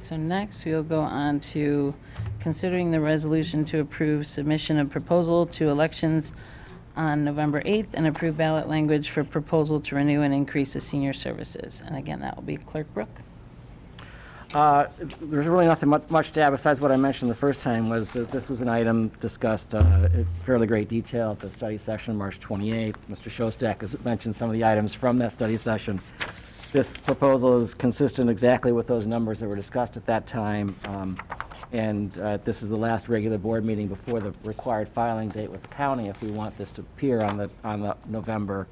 so next we will go on to considering the resolution to approve submission of proposal to elections on November 8th and approve ballot language for proposal to renew and increase the senior services. And again, that will be Clerk Brooke. There's really nothing much to add besides what I mentioned the first time, was that this was an item discussed in fairly great detail at the study session March 28th. Mr. Shostak has mentioned some of the items from that study session. This proposal is consistent exactly with those numbers that were discussed at that time, and this is the last regular board meeting before the required filing date with the county if we want this to appear on the November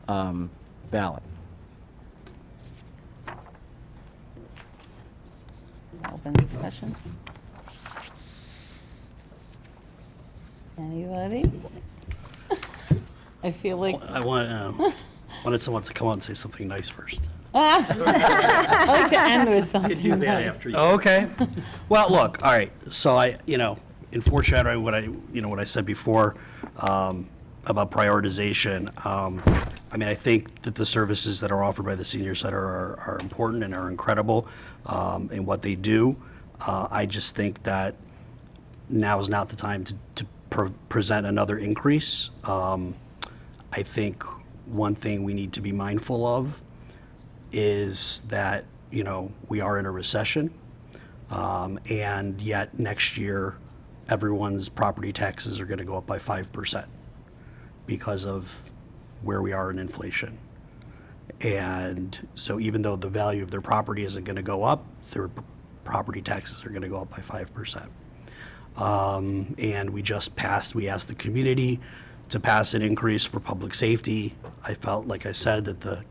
ballot. Open discussion. Anybody? I feel like I wanted someone to come out and say something nice first. I like to end with something. You could do that nice. after you. Okay. Well, look, all right. So in foreshadowing what I said before about prioritization, I think that the services that are offered by the senior center are important and are incredible in what they do. I just think that now is not the time to present another increase. I think one thing we need to be mindful of is that, we are in a recession, and yet next year, everyone's property taxes are going to go up by 5% because of where we are in inflation. And so even though the value of their property isn't going to go up, their property taxes are going to go up by 5%. And we asked the community to pass an increase for public safety. I felt, like I said, that the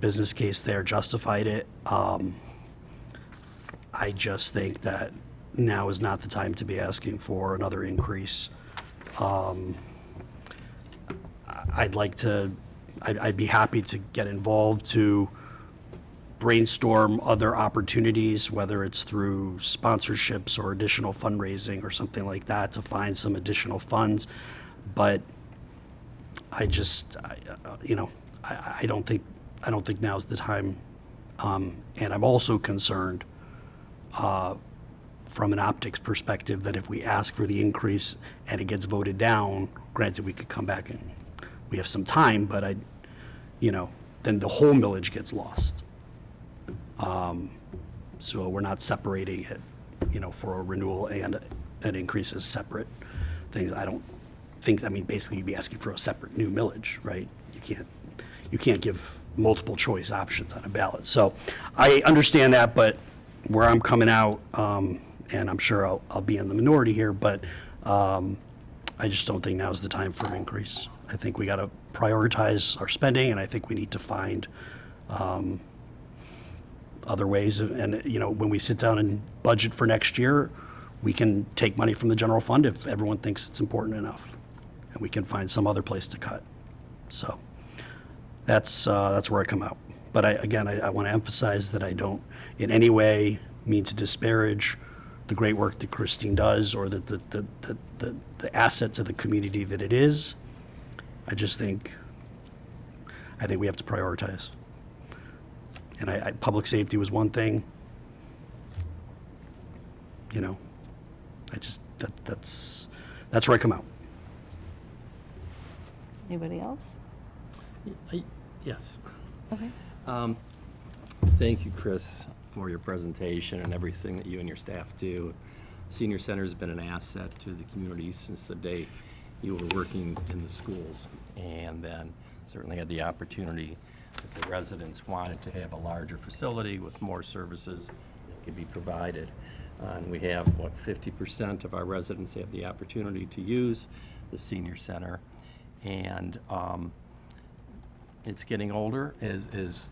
business case there justified it. I just think that now is not the time to be asking for another increase. I'd be happy to get involved to brainstorm other opportunities, whether it's through sponsorships or additional fundraising or something like that, to find some additional funds. But I don't think now's the time. And I'm also concerned from an optics perspective that if we ask for the increase and it gets voted down, granted we could come back and we have some time, but then the whole millage gets lost. So we're not separating it, for a renewal and an increase as separate things. I don't think, basically you'd be asking for a separate new millage, right? You can't give multiple choice options on a ballot. So I understand that, but where I'm coming out, and I'm sure I'll be in the minority here, but I just don't think now's the time for an increase. I think we got to prioritize our spending, and I think we need to find other ways. And when we sit down and budget for next year, we can take money from the general fund if everyone thinks it's important enough, and we can find some other place to cut. So that's where I come out. But I want to emphasize that I don't in any way mean to disparage the great work that Christine does, or the asset to the community that it is. I think we have to prioritize. And public safety was one thing. That's where I come out. Anybody else? Yes. Okay. Thank you, Chris, for your presentation and everything that you and your staff do. Senior Center has been an asset to the community since the day you were working in the schools, and then certainly had the opportunity that the residents wanted to have a larger facility with more services that could be provided. And we have, 50% of our residents have the opportunity to use the Senior Center. And it's getting older, as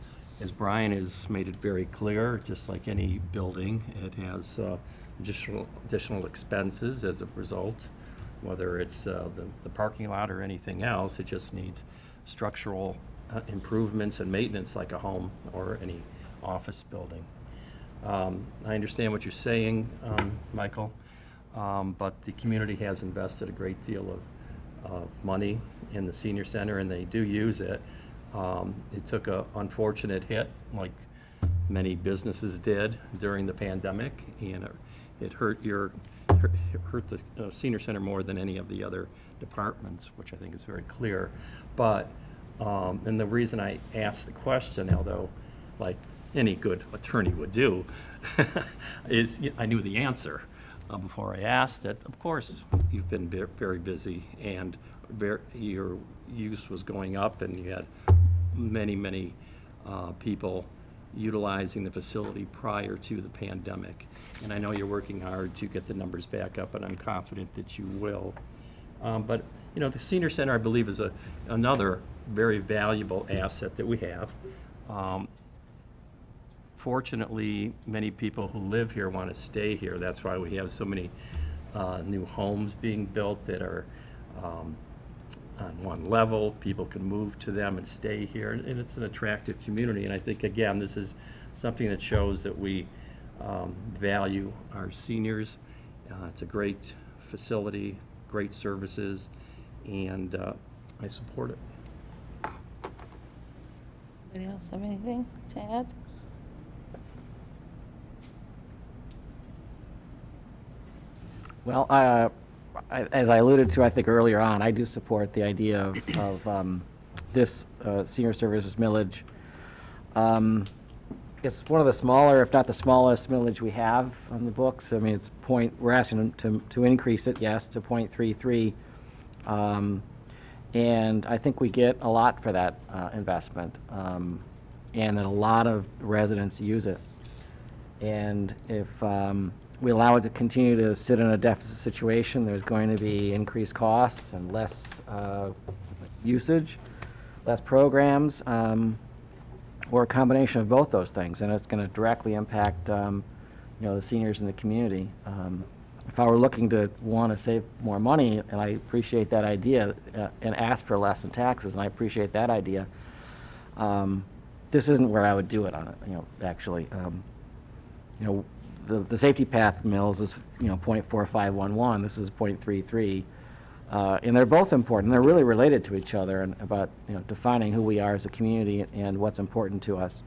Brian has made it very clear. Just like any building, it has additional expenses as a result, whether it's the parking lot or anything else. It just needs structural improvements and maintenance like a home or any office building. I understand what you're saying, Michael, but the community has invested a great deal of money in the Senior Center, and they do use it. It took an unfortunate hit, like many businesses did during the pandemic, and it hurt the senior center more than any of the other departments, which I think is very clear. But, and the reason I asked the question, although like any good attorney would do, is I knew the answer before I asked it. Of course, you've been very busy, and your use was going up, and you had many people utilizing the facility prior to the pandemic. And I know you're working hard to get the numbers back up, and I'm confident that you will. But you know, the senior center, I believe, is another very valuable asset that we have. Fortunately, many people who live here want to stay here. That's why we have so many new homes being built that are on one level. People can move to them and stay here, and it's an attractive community. And I think, again, this is something that shows that we value our seniors. It's a great facility, great services, and I support it. Anybody else have anything to add? Well, as I alluded to, I think earlier on, I do support the idea of this senior services millage. It's one of the smaller, if not the smallest millage we have on the books. I mean, we're asking them to increase it, yes, to 0.33. And I think we get a lot for that investment, and that a lot of residents use it. And if we allow it to continue to sit in a deficit situation, there's going to be increased costs and less usage, less programs, or a combination of both those things, and it's going to directly impact the seniors in the community. If I were looking to want to save more money, and I appreciate that idea, and ask for less in taxes, and I appreciate that idea, this isn't where I would do it on it. Actually, the safety path mills is 0.4511. This is 0.33, and they're both important. They're really related to each other, and about defining who we are as a community and what's important to us.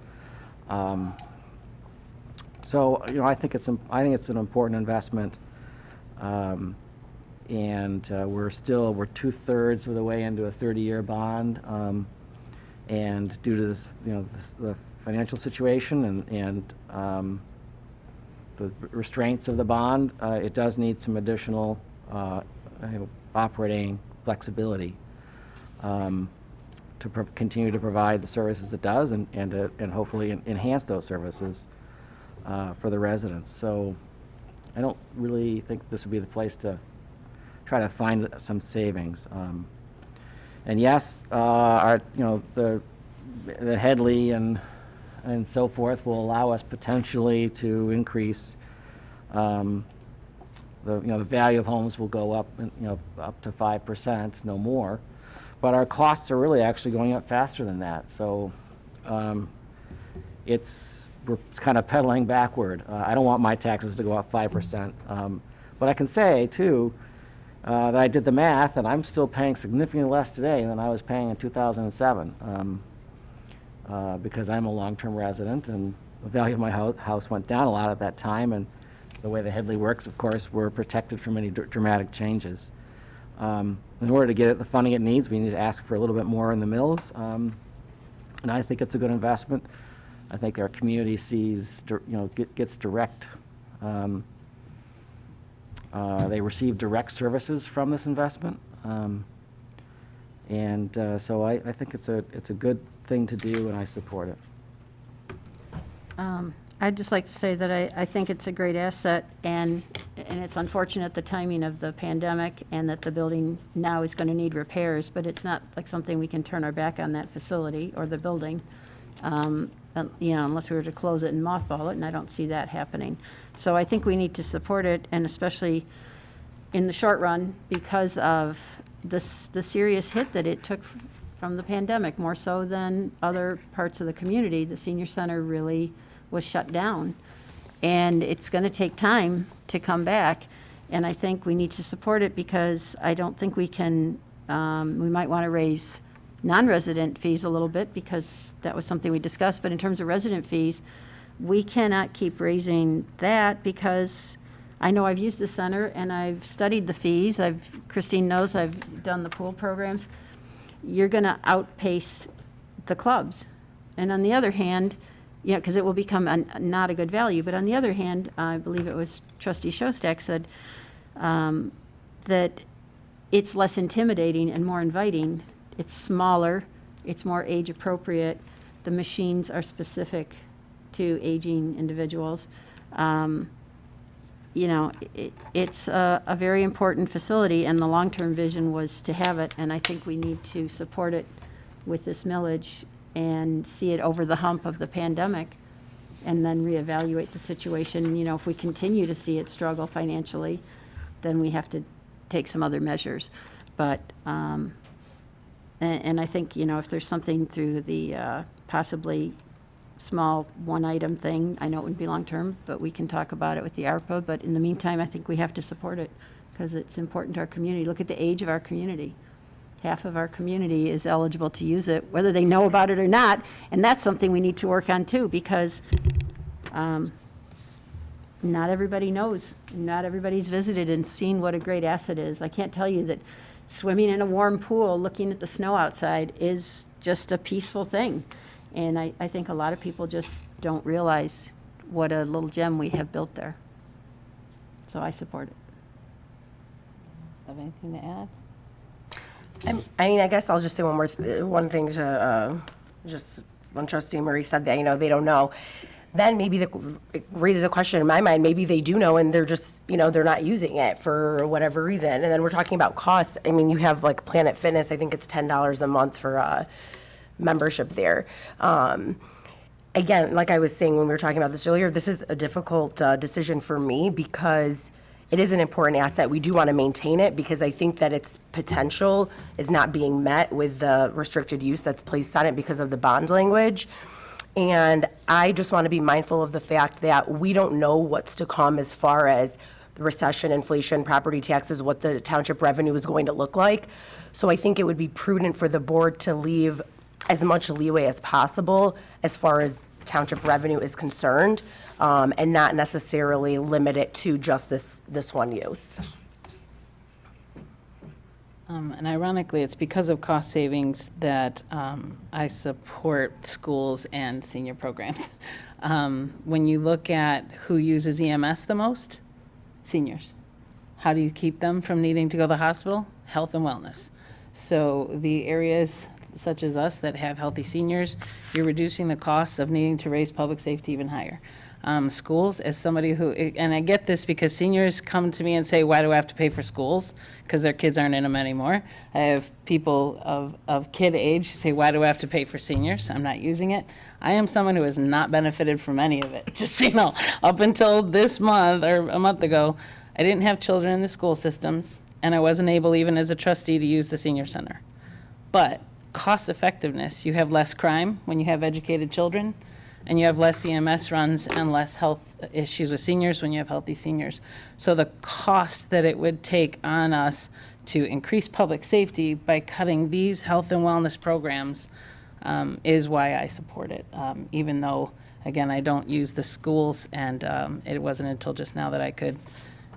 So I think it's an important investment, and we're 2/3 of the way into a 30-year bond, and due to this the financial situation and the restraints of the bond, it does need some additional operating flexibility to continue to provide the services it does, and hopefully enhance those services for the residents. So I don't really think this would be the place to try to find some savings. And yes, the Headley and so forth will allow us potentially to increase the value of homes will go up, up to 5%, no more. But our costs are really actually going up faster than that. So we're kind of pedaling backward. I don't want my taxes to go up 5%. But I can say too that I did the math, and I'm still paying significantly less today than I was paying in 2007. Because I'm a long-term resident, and the value of my house went down a lot at that time, and the way the Headley works, of course, we're protected from any dramatic changes. In order to get the funding it needs, we need to ask for a little bit more in the mills, and I think it's a good investment. I think our community gets direct, they receive direct services from this investment, so I think it's a good thing to do, and I support it. I'd just like to say that I think it's a great asset, and it's unfortunate the timing of the pandemic and that the building now is going to need repairs, but it's not like something we can turn our back on that facility or the building, unless we were to close it and mothball it, and I don't see that happening. So I think we need to support it, and especially in the short run, because of the serious hit that it took from the pandemic, more so than other parts of the community. The senior center really was shut down, and it's going to take time to come back, and I think we need to support it, because I don't think we can, we might want to raise non-resident fees a little bit, because that was something we discussed, but in terms of resident fees, we cannot keep raising that because I know I've used the center and I've studied the fees. Christine knows I've done the pool programs. You're going to outpace the clubs. And on the other hand, because it will become not a good value. But on the other hand, I believe it was Trustee Shostak said that it's less intimidating and more inviting. It's smaller. It's more age appropriate. The machines are specific to aging individuals. It's a very important facility, and the long-term vision was to have it, and I think we need to support it with this millage and see it over the hump of the pandemic, and then reevaluate the situation. If we continue to see it struggle financially, then we have to take some other measures. But, and I think, if there's something through the possibly small one-item thing, I know it wouldn't be long-term, but we can talk about it with the ARPA. But in the meantime, I think we have to support it because it's important to our community. Look at the age of our community. Half of our community is eligible to use it, whether they know about it or not. And that's something we need to work on too, because not everybody knows. Not everybody's visited and seen what a great asset is. I can't tell you that swimming in a warm pool, looking at the snow outside is just a peaceful thing. And I think a lot of people just don't realize what a little gem we have built there. So I support it. Have anything to add? I guess I'll just say one thing to just when Trustee Murray said that, they don't know. Then maybe it raises a question in my mind. Maybe they do know and they're just, they're not using it for whatever reason. And then we're talking about costs. You have like Planet Fitness. I think it's $10 a month for membership there. Again, like I was saying when we were talking about this earlier, this is a difficult decision for me because it is an important asset. We do want to maintain it because I think that its potential is not being met with the restricted use that's placed on it because of the bond language. And I just want to be mindful of the fact that we don't know what's to come as far as the recession, inflation, property taxes, what the township revenue is going to look like. So I think it would be prudent for the board to leave as much leeway as possible as far as township revenue is concerned, and not necessarily limit it to just this one use. And ironically, it's because of cost savings that I support schools and senior programs. When you look at who uses EMS the most, seniors. How do you keep them from needing to go to the hospital? Health and wellness. So the areas such as us that have healthy seniors, you're reducing the costs of needing to raise public safety even higher. Schools, as somebody who, and I get this because seniors come to me and say, why do I have to pay for schools? Because their kids aren't in them anymore. I have people of kid age who say, why do I have to pay for seniors? I'm not using it. I am someone who has not benefited from any of it. Just so you know, up until this month or a month ago, I didn't have children in the school systems, and I wasn't able, even as a trustee, to use the senior center. But cost effectiveness, you have less crime when you have educated children, and you have less EMS runs and less health issues with seniors when you have healthy seniors. So the cost that it would take on us to increase public safety by cutting these health and wellness programs is why I support it. Even though, again, I don't use the schools, and it wasn't until just now that I could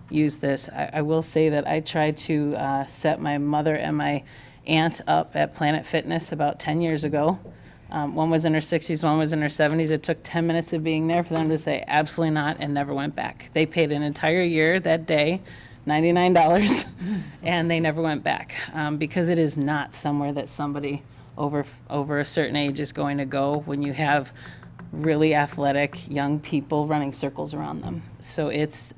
use this. I will say that I tried to set my mother and my aunt up at Planet Fitness about 10 years ago. One was in her 60s, one was in her 70s. It took 10 minutes of being there for them to say absolutely not and never went back. They paid an entire year that day, $99, and they never went back because it is not somewhere that somebody over a certain age is going to go when you have really athletic young people running circles around them. So it's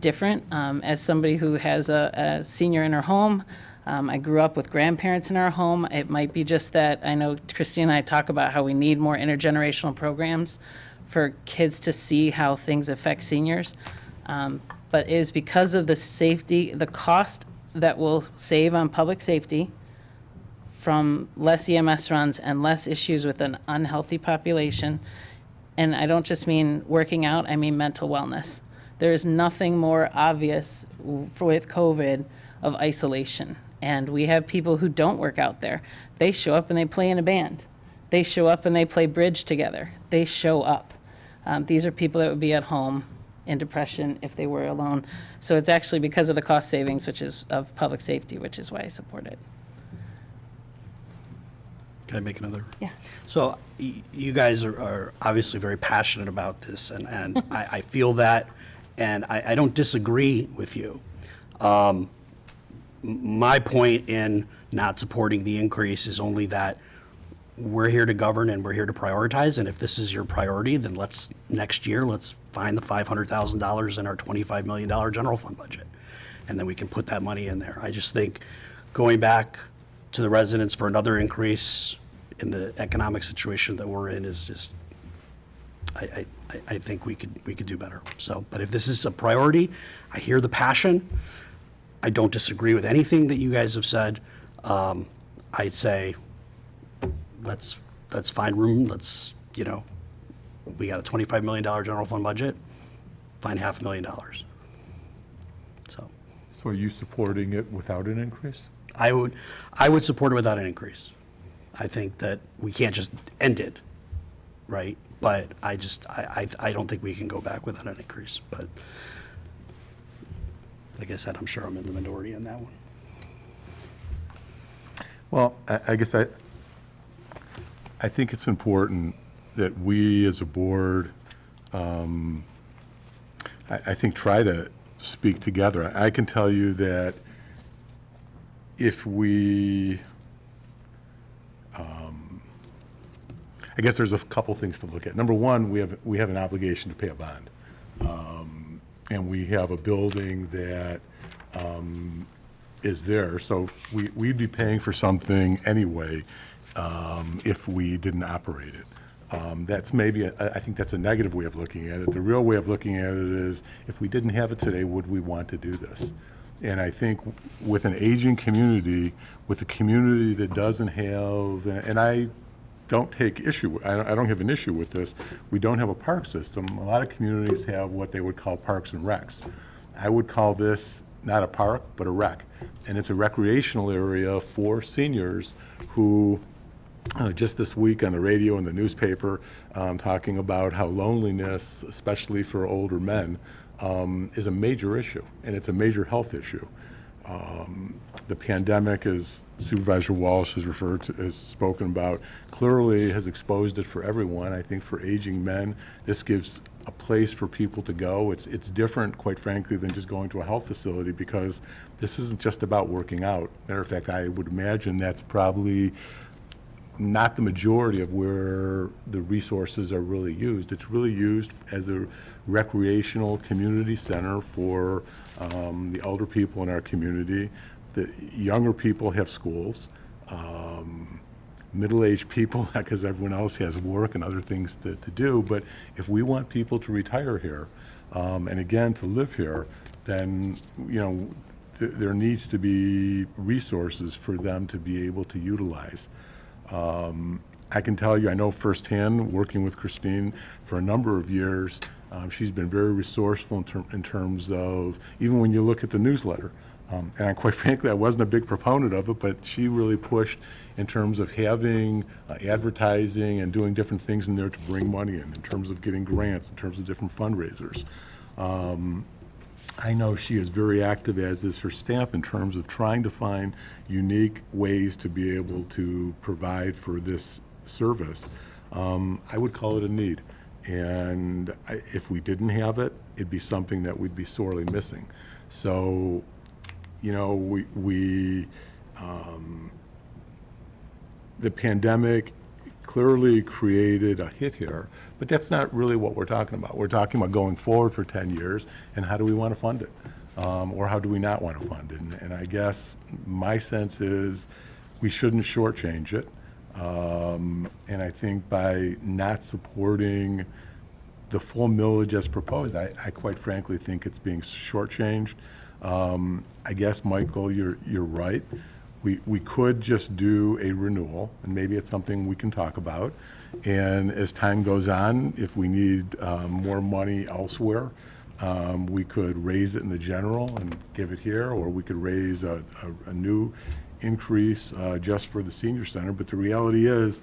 different. As somebody who has a senior in her home, I grew up with grandparents in our home. It might be just that I know Christine and I talk about how we need more intergenerational programs for kids to see how things affect seniors. But it is because of the safety, the cost that will save on public safety from less EMS runs and less issues with an unhealthy population. And I don't just mean working out, I mean mental wellness. There is nothing more obvious with COVID of isolation. And we have people who don't work out there. They show up and they play in a band. They show up and they play bridge together. they show up. These are people that would be at home in depression if they were alone. So it's actually because of the cost savings, which is of public safety, which is why I support it. Can I make another? Yeah. So you guys are obviously very passionate about this, and I feel that, and I don't disagree with you. My point in not supporting the increase is only that we're here to govern and we're here to prioritize, and if this is your priority, then next year, let's find the $500,000 in our $25 million general fund budget, and then we can put that money in there. I just think going back to the residents for another increase in the economic situation that we're in is just, I think we could do better. So, but if this is a priority, I hear the passion. I don't disagree with anything that you guys have said. I'd say, let's find room. We got a $25 million general fund budget, find $500,000. So So are you supporting it without an increase? I would support it without an increase. I think that we can't just end it, right? But I don't think we can go back without an increase. But like I said, I'm sure I'm in the minority on that one. Well, I guess I think it's important that we as a board, I think, try to speak together. I can tell you that if we, I guess there's a couple things to look at. Number one, we have an obligation to pay a bond. And we have a building that is there, so we'd be paying for something anyway if we didn't operate it. That's maybe, I think that's a negative way of looking at it. The real way of looking at it is, if we didn't have it today, would we want to do this? And I think with an aging community, with a community that doesn't have, and I don't take issue, I don't have an issue with this, we don't have a park system. A lot of communities have what they would call parks and recs. I would call this not a park, but a rec. And it's a recreational area for seniors who, just this week on the radio and the newspaper, talking about how loneliness, especially for older men, is a major issue, and it's a major health issue. The pandemic, as Supervisor Walsh has spoken about, clearly has exposed it for everyone. I think for aging men, this gives a place for people to go. It's different, quite frankly, than just going to a health facility, because this isn't just about working out. Matter of fact, I would imagine that's probably not the majority of where the resources are really used. It's really used as a recreational community center for the older people in our community. The younger people have schools. Middle-aged people, because everyone else has work and other things to do. But if we want people to retire here, and again, to live here, then, there needs to be resources for them to be able to utilize. I can tell you, I know firsthand, working with Christine for a number of years, she's been very resourceful in terms of, even when you look at the newsletter, and quite frankly, I wasn't a big proponent of it, but she really pushed in terms of having advertising and doing different things in there to bring money in terms of getting grants, in terms of different fundraisers. I know she is very active, as is her staff, in terms of trying to find unique ways to be able to provide for this service. I would call it a need. And if we didn't have it, it'd be something that we'd be sorely missing. So, the pandemic clearly created a hit here, but that's not really what we're talking about. We're talking about going forward for 10 years, and how do we want to fund it? Or how do we not want to fund it? And I guess my sense is we shouldn't shortchange it. And I think by not supporting the full millage as proposed, I quite frankly think it's being shortchanged. I guess, Michael, you're right. We could just do a renewal, and maybe it's something we can talk about. And as time goes on, if we need more money elsewhere, we could raise it in the general and give it here, or we could raise a new increase just for the senior center. But the reality is,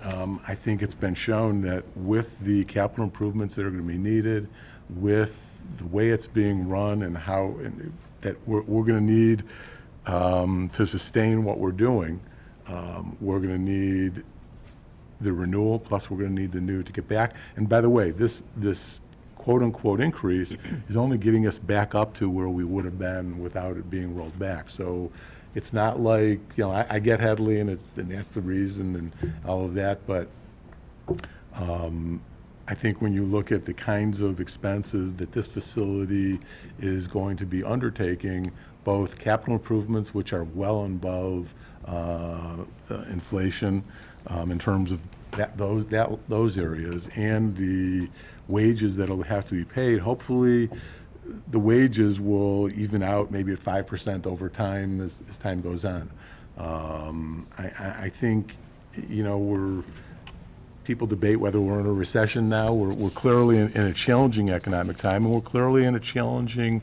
I think it's been shown that with the capital improvements that are going to be needed, with the way it's being run and how, and that we're going to need to sustain what we're doing, we're going to need the renewal, plus we're going to need the new to get back. And by the way, this quote-unquote increase is only getting us back up to where we would have been without it being rolled back. So it's not like, I get Headley, and that's the reason and all of that, but I think when you look at the kinds of expenses that this facility is going to be undertaking, both capital improvements, which are well above inflation in terms of those areas, and the wages that'll have to be paid, hopefully the wages will even out maybe at 5% over time as time goes on. I think, people debate whether we're in a recession now. We're clearly in a challenging economic time, and we're clearly in a challenging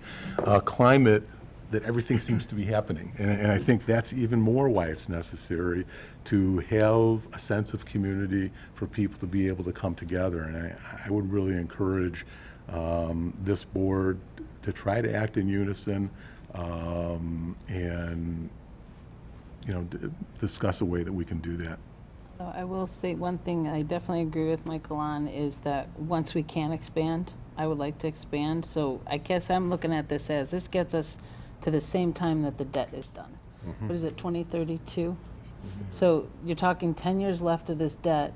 climate that everything seems to be happening. And I think that's even more why it's necessary to have a sense of community for people to be able to come together. And I would really encourage this board to try to act in unison and, discuss a way that we can do that. So I will say one thing I definitely agree with Michael on is that once we can expand, I would like to expand. So I guess I'm looking at this as this gets us to the same time that the debt is done. What is it, 2032? So you're talking 10 years left of this debt,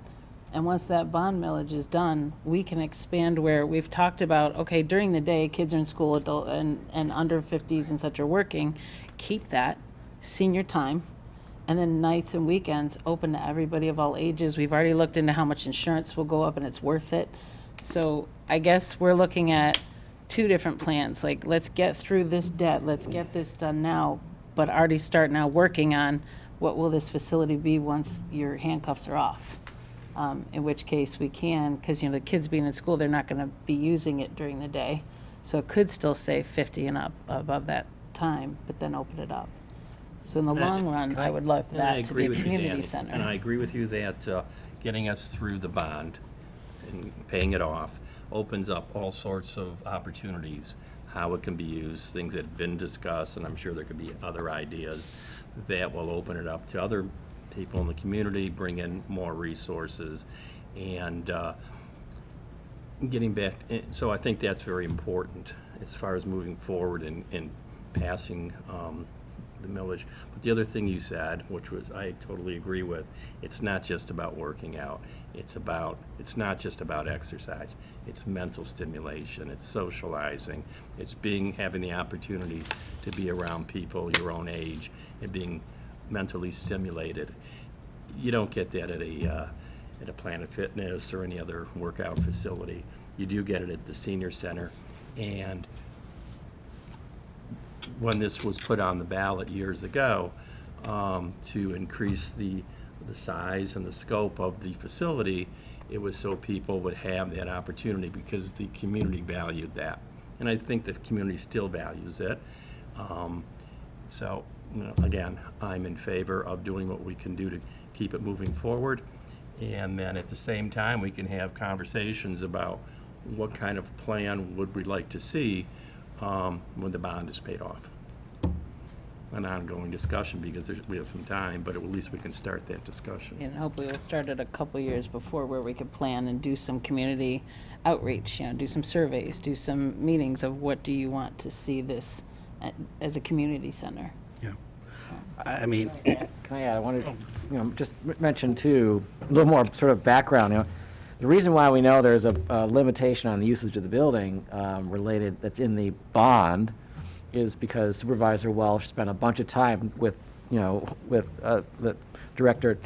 and once that bond millage is done, we can expand where we've talked about, okay, during the day, kids are in school, adult and under 50s and such are working, keep that senior time, and then nights and weekends open to everybody of all ages. We've already looked into how much insurance will go up, and it's worth it. So I guess we're looking at two different plans, like let's get through this debt, let's get this done now, but already start now working on what will this facility be once your handcuffs are off. In which case we can, because the kids being in school, they're not going to be using it during the day. So it could still say 50 and up above that time, but then open it up. So in the long run, I would love And I that to agree be a with you, community Danny. center. And I agree with you that getting us through the bond and paying it off opens up all sorts of opportunities, how it can be used, things that have been discussed, and I'm sure there could be other ideas that will open it up to other people in the community, bring in more resources, and getting back. So I think that's very important as far as moving forward and passing the millage. But the other thing you said, which was I totally agree with, it's not just about working out. It's not just about exercise. It's mental stimulation. It's socializing. It's having the opportunity to be around people your own age and being mentally stimulated. You don't get that at a Planet Fitness or any other workout facility. You do get it at the senior center. And when this was put on the ballot years ago, to increase the size and the scope of the facility, it was so people would have that opportunity because the community valued that. And I think the community still values it. So, again, I'm in favor of doing what we can do to keep it moving forward. And then at the same time, we can have conversations about what kind of plan would we like to see when the bond is paid off. An ongoing discussion because we have some time, but at least we can start that discussion. And hopefully we'll start it a couple years before where we could plan and do some community outreach, do some surveys, do some meetings of what do you want to see this as a community center. Yeah. I mean, Can I add, I wanted to, just mention too, a little more sort of background, the reason why we know there's a limitation on the usage of the building related, that's in the bond, is because Supervisor Welsh spent a bunch of time with the Director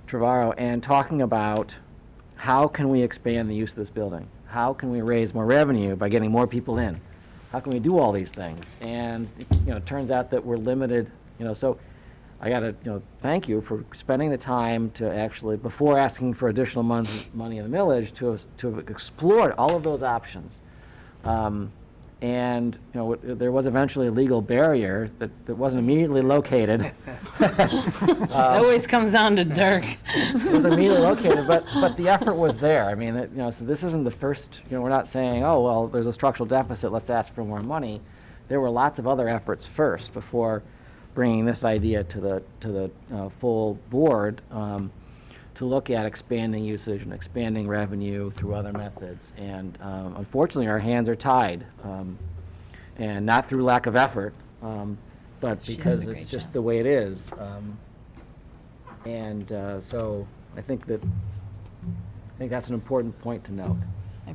Trevorrow and talking about how can we expand the use of this building? How can we raise more revenue by getting more people in? How can we do all these things? And, it turns out that we're limited, so I got to, thank you for spending the time to actually, before asking for additional money in the millage, to have explored all of those options. And, there was eventually a legal barrier that wasn't immediately located. It always comes down to Dirk. It was immediately located, but the effort was there. I mean, so this isn't the first, we're not saying, oh, well, there's a structural deficit, let's ask for more money. There were lots of other efforts first before bringing this idea to the full board, to look at expanding usage and expanding revenue through other methods. And unfortunately, our hands are tied, and not through lack of effort, but because a it's great just job. the way it is. So I think that's an important point to note.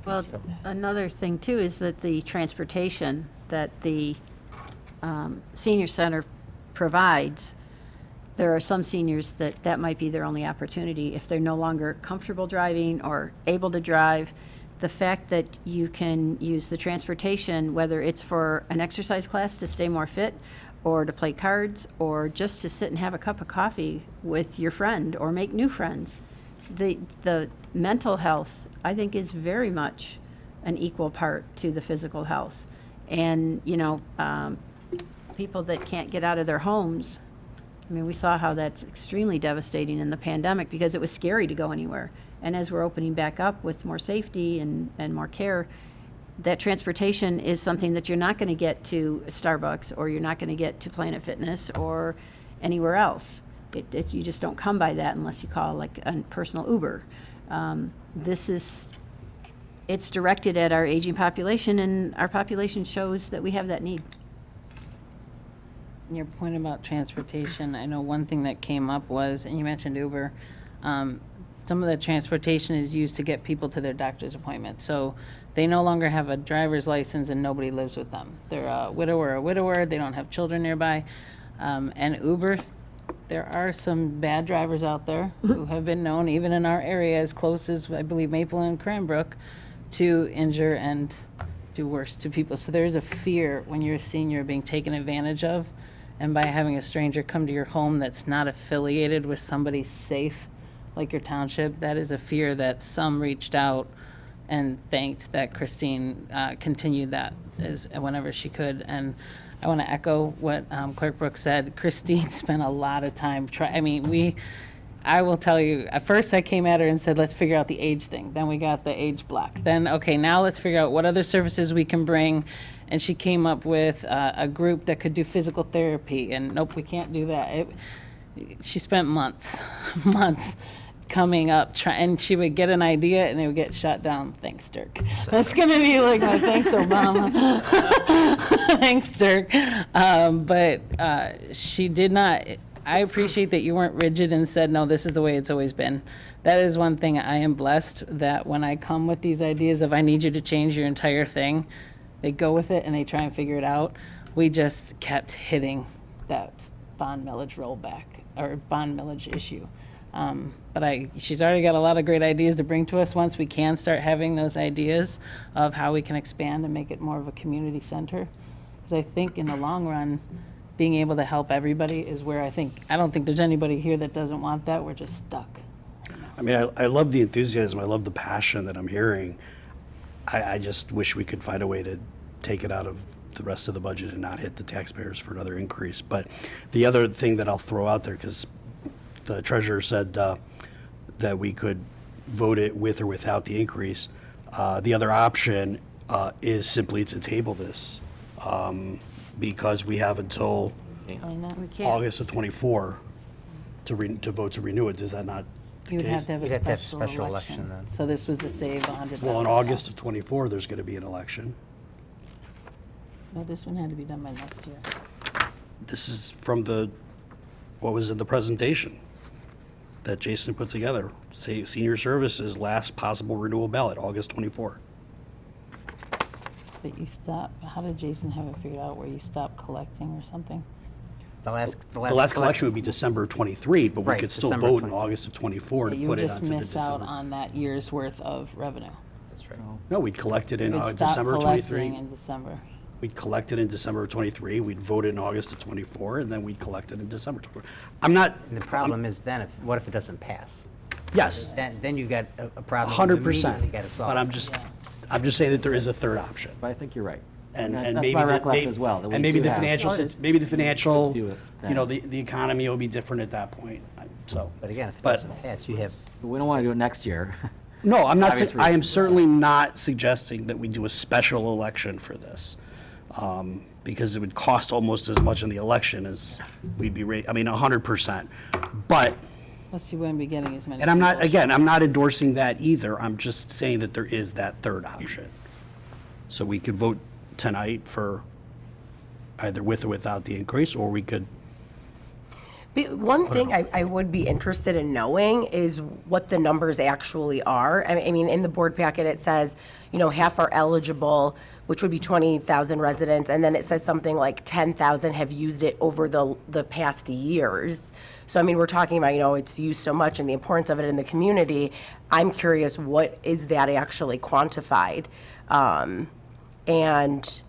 Well, another thing too is that the transportation that the senior center provides, there are some seniors that might be their only opportunity if they're no longer comfortable driving or able to drive. The fact that you can use the transportation, whether it's for an exercise class to stay more fit, or to play cards, or just to sit and have a cup of coffee with your friend or make new friends. The mental health, I think, is very much an equal part to the physical health. And, people that can't get out of their homes, I mean, we saw how that's extremely devastating in the pandemic because it was scary to go anywhere. And as we're opening back up with more safety and more care, that transportation is something that you're not going to get to Starbucks, or you're not going to get to Planet Fitness or anywhere else. You just don't come by that unless you call like a personal Uber. It's directed at our aging population, and our population shows that we have that need. Your point about transportation, I know one thing that came up was, and you mentioned Uber, some of the transportation is used to get people to their doctor's appointments. So they no longer have a driver's license and nobody lives with them. They're a widower, they don't have children nearby. And Ubers, there are some bad drivers out there who have been known, even in our area, as close as, I believe, Maple and Cranbrook, to injure and do worse to people. So there is a fear when you're a senior being taken advantage of, and by having a stranger come to your home that's not affiliated with somebody safe like your township, that is a fear that some reached out and thanked that Christine continued that whenever she could. And I want to echo what Clerk Brooks said. Christine spent a lot of time I will tell you, at first I came at her and said, let's figure out the age thing. Then we got the age block. Then, okay, now let's figure out what other services we can bring. And she came up with a group that could do physical therapy. And nope, we can't do that. She spent months coming up, and she would get an idea and it would get shut down. Thanks, Dirk. That's going to be like my thanks, Obama. Thanks, Dirk. But she did not. I appreciate that you weren't rigid and said, no, this is the way it's always been. That is one thing I am blessed that when I come with these ideas of I need you to change your entire thing, they go with it and they try and figure it out. We just kept hitting that bond millage rollback or bond millage issue. But she's already got a lot of great ideas to bring to us once we can start having those ideas of how we can expand and make it more of a community center. Because I think in the long run, being able to help everybody is where I don't think there's anybody here that doesn't want that. We're just stuck. I mean, I love the enthusiasm. I love the passion that I'm hearing. I just wish we could find a way to take it out of the rest of the budget and not hit the taxpayers for another increase. But the other thing that I'll throw out there, because the treasurer said that we could vote it with or without the increase. The other option is simply to table this because we have until We can't. August of '24 to vote to renew it. Does that not the You would case? have to have You'd a have to have special special election. election then. So this was to save $100,000. Well, in August of '24, there's going to be an election. No, this one had to be done by next year. This is from what was in the presentation that Jason put together. Say senior services last possible renewal ballot, August 24. But you stopped, how did Jason have it figured out where you stopped collecting or something? The The last collection would be December 23, but we Right, could still December vote in 23. August of 24 to You put would it just onto the miss out December. on that year's worth of revenue. That's right. No, we'd collect it in You would stop December of collecting 23. in December. We'd collect it in December of 23, we'd vote it in August of 24, and then we'd collect it in December 24. I'm not. And the problem is then, what if it doesn't pass? Yes, Then you've got a problem. you 100%. immediately gotta solve. But I'm just saying that there is a third option. But I think you're right. And That's maybe my the- recollection may- as well, that we And maybe do the have- financial, Oh, it is. maybe the financial, Do it you know, then. the economy will be different at that point, so. But again, if it But- doesn't pass, you have, We don't want to do it next year. No, I'm not, Obvious I am reasons. certainly not suggesting that we do a special election for this. Because it would cost almost as much in the election as we'd be, 100%. But, Plus you wouldn't be getting as many. and I'm not, people. again, I'm not endorsing that either. I'm just saying that there is that third option. So we could vote tonight for either with or without the increase, or we could, One thing I would be interested in knowing is what the numbers actually are. I mean, in the board packet, it says, half are eligible, which would be 20,000 residents, and then it says something like 10,000 have used it over the past years. So, I mean, we're talking about, it's used so much and the importance of it in the community. I'm curious, what is that actually quantified? And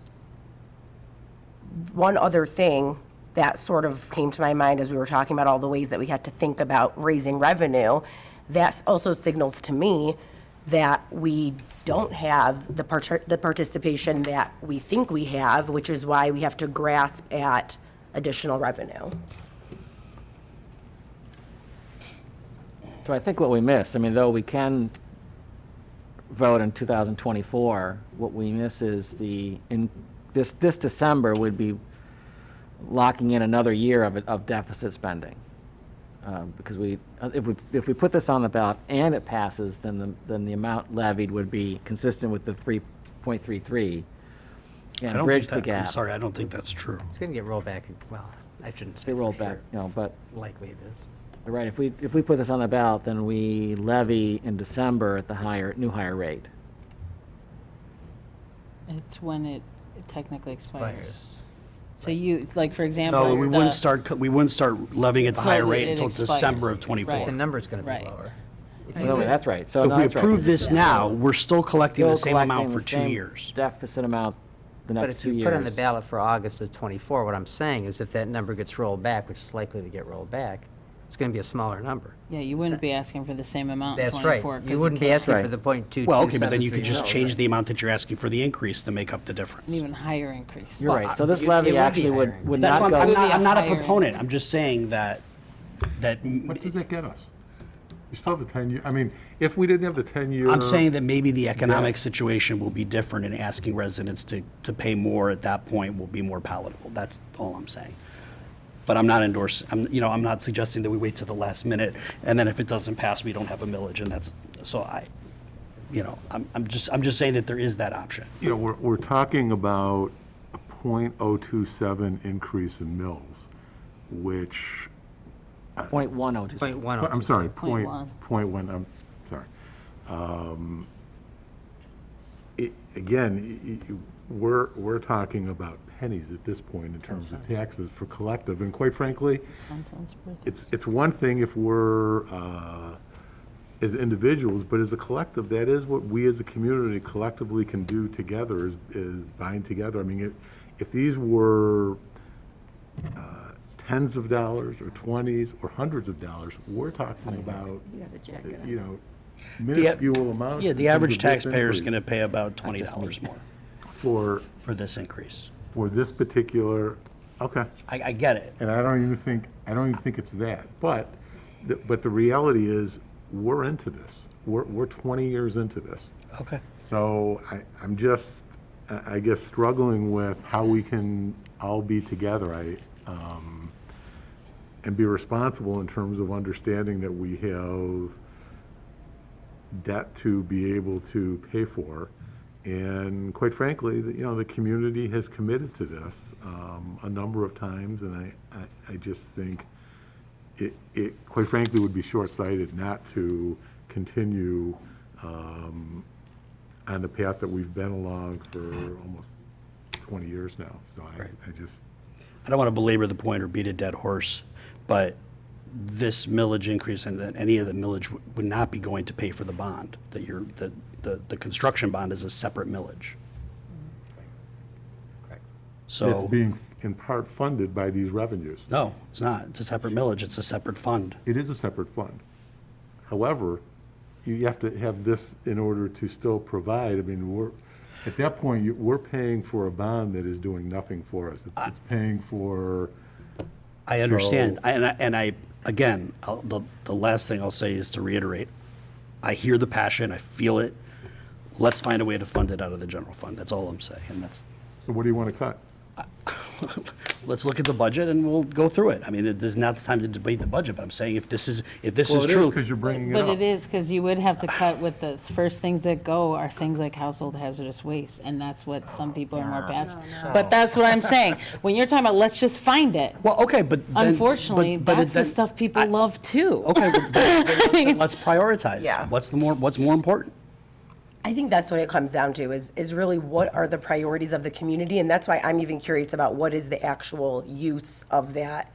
one other thing that sort of came to my mind as we were talking about all the ways that we had to think about raising revenue, that also signals to me that we don't have the participation that we think we have, which is why we have to grasp at additional revenue. So I think what we miss, though we can vote in 2024, what we miss is this December would be locking in another year of deficit spending. Because if we put this on the ballot and it passes, then the amount levied would be consistent with the 3.33 I and don't bridge think the that, I'm gap. sorry, I don't think that's true. it's going to get rolled back, well, I shouldn't say They for roll sure. back, but Likely it is. you're right, if we put this on the ballot, then we levy in December at the new higher rate. It's when it technically expires. Expires. So you, like, for example. So it's we wouldn't start levying at the higher Until rate it until expires. December of Right. '24. The number's going to be Right. lower. No, that's right. So if no, we that's right. approve this now, we're still collecting the Still same amount collecting for the 2 same years. Deficit amount the But next if 2 you years. put on the ballot for August of '24, what I'm saying is if that number gets rolled back, which is likely to get rolled back, it's going to be a smaller number. Yeah, you wouldn't be asking for the same amount in That's right. 24. 'cause You wouldn't be can't- asking for Right. the .22730. Well, okay, but then you could just change the amount that you're asking for the increase to make up the difference. An even higher increase. You're right. So this it would levy be actually higher. would That's not why go. I'm not a higher proponent. I'm just saying that What does that get us? You still have the 10-year, if we didn't have the 10-year. I'm saying that maybe the economic situation will be different and asking residents to pay more at that point will be more palatable. That's all I'm saying. But I'm not endorsing, I'm not suggesting that we wait till the last minute and then if it doesn't pass, we don't have a millage and that's, so I'm just saying that there is that option. We're talking about a .027 increase in mills, which, .10. .10. I'm sorry, Point one. .1, I'm sorry. Again, we're talking about pennies at this point in terms of taxes for collective, and quite frankly, 10 cents worth. it's one thing if we're, as individuals, but as a collective, that is what we as a community collectively can do together, is bind together. If these were tens of dollars or 20s or hundreds of dollars, we're talking about, minuscule amounts. Yeah, in the terms average of this taxpayer is increase going to pay about $20 more For this increase. this particular, okay. I get it. And I don't even think it's that. But the reality is, we're into this. We're 20 years into this. Okay. So I'm just, I guess, struggling with how we can all be together, and be responsible in terms of understanding that we have debt to be able to pay for. And quite frankly, the community has committed to this a number of times, and I just think it quite frankly would be short-sighted not to continue on the path that we've been along for almost 20 years now. So I don't want to belabor the point or beat a dead horse, but this millage increase and any of the millage would not be going to pay for the bond. The construction bond is a separate millage. Correct. So. it's being in part funded by these revenues. No, it's not. It's a separate millage. It's a separate fund. It is a separate fund. However, you have to have this in order to still provide. At that point, we're paying for a bond that is doing nothing for us. It's paying for, I understand. So- And I, again, the last thing I'll say is to reiterate, I hear the passion, I feel it. Let's find a way to fund it out of the general fund. That's all I'm saying. And that's, so what do you want to cut? let's look at the budget and we'll go through it. I mean, there's not the time to debate the budget, but I'm saying if this is Well, it is true. because you're bringing it But up. it is, because you would have to cut with the first things that go are things like household hazardous waste, and that's what some people are more passionate. But that's what I'm saying. When you're talking about, let's just find it. Well, okay, but then. Unfortunately, but that's the then- stuff people love too. Okay, but then let's prioritize. Yeah. What's more important? I think that's what it comes down to, is really what are the priorities of the community? And that's why I'm even curious about what is the actual use of that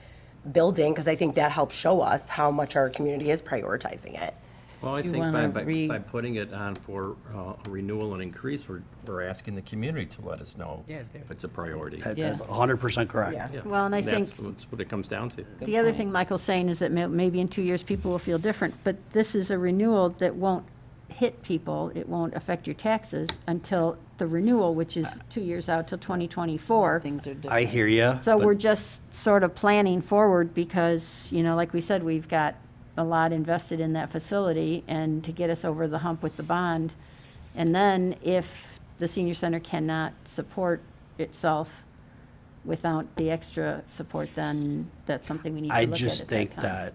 building, because I think that helps show us how much our community is prioritizing it. Well, I You think wanna by putting it on for renewal and increase, we're asking the community to let us know if it's a priority. Yeah. That's 100% correct. Yeah. Yeah. Well, and I think- That's what it comes down to. The other thing Michael's saying is that maybe in 2 years, people will feel different, but this is a renewal that won't hit people, it won't affect your taxes until the renewal, which is 2 years out till 2024. Things are different. I hear you. So we're just sort of planning forward because, like we said, we've got a lot invested in that facility and to get us over the hump with the bond. And then if the senior center cannot support itself without the extra support, then that's something we need to I look at just at think time. that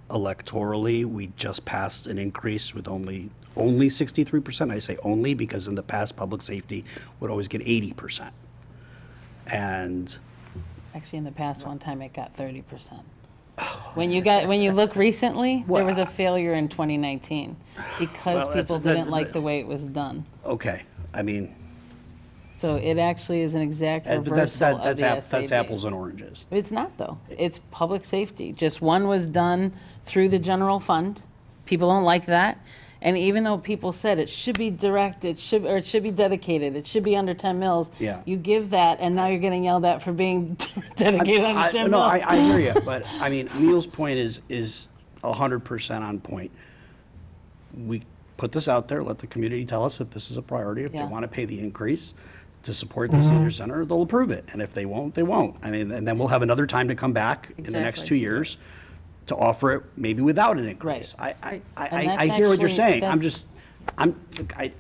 electorally, we just passed an increase with only 63%. I say only because in the past, public safety would always get 80%. And Actually, in the past, one time it got 30%. When you look recently, there was a failure in 2019 because Well, that's- people didn't like the way it was done. okay, I mean, So it actually is an exact but reversal of the that's SAB. apples and oranges. It's not, though. It's public safety. Just one was done through the general fund. People don't like that. And even though people said it should be direct, it should be dedicated, it should be under 10 mils. Yeah. You give that, and now you're getting yelled at for being dedicated under 10 No, mils. I hear you, but I mean, Neil's point is 100% on point. We put this out there, let the community tell us if this is a priority. If they Yeah. want to pay the increase to support the senior center, they'll approve it. And if they won't, they won't. I mean, and then we'll have another time to come back in the next Exactly. 2 years to offer it maybe without an increase. Right. Right. And I that's hear what you're actually- saying.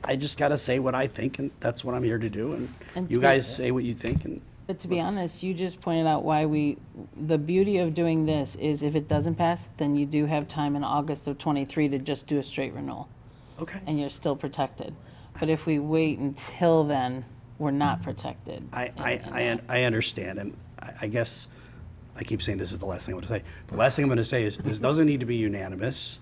I just got to say what I think, and that's what I'm here to do. And And you to- guys say what you think, and But to be honest, you just pointed out why the beauty of doing this is if it doesn't pass, then you do have time in August of '23 to just do a straight renewal, okay. and you're still protected. But if we wait until then, we're not protected. I understand, and I guess I keep saying this is the last thing I want to say. The last thing I'm going to say is this doesn't need to be unanimous.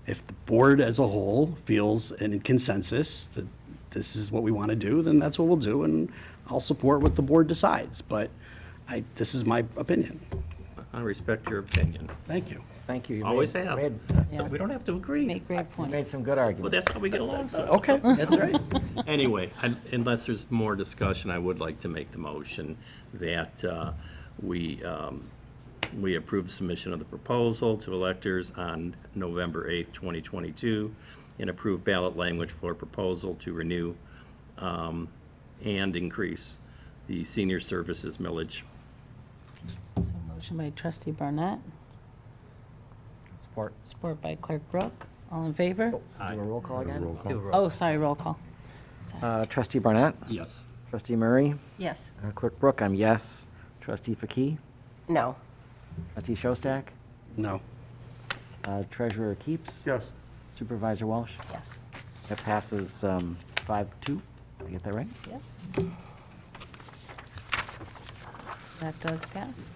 If the board as a whole feels in consensus that this is what we want to do, then that's what we'll do, and I'll support what the board decides. But this is my opinion. I respect your opinion. Thank you. Thank you. You Always made- have. made- Yeah. We don't have to agree. Make great You points. made some good Well, arguments. that's how we get along, so. Okay, that's right. Anyway, unless there's more discussion, I would like to make the motion that we approve submission of the proposal to electors on November 8th, 2022, and approve ballot language for proposal to renew and increase the senior services millage. So motion by trustee Barnett, Support. support by clerk Brooke. All in favor? Do a roll call again? Roll call. Oh, sorry, roll call. Trustee Barnett, Yes. trustee Murray, Yes. Clerk Brooke, I'm yes. Trustee Faki, No. trustee Shostak, No. treasurer Keeps, Yes. supervisor Walsh. Yes. That passes 5-2. Did I get that right? That does pass.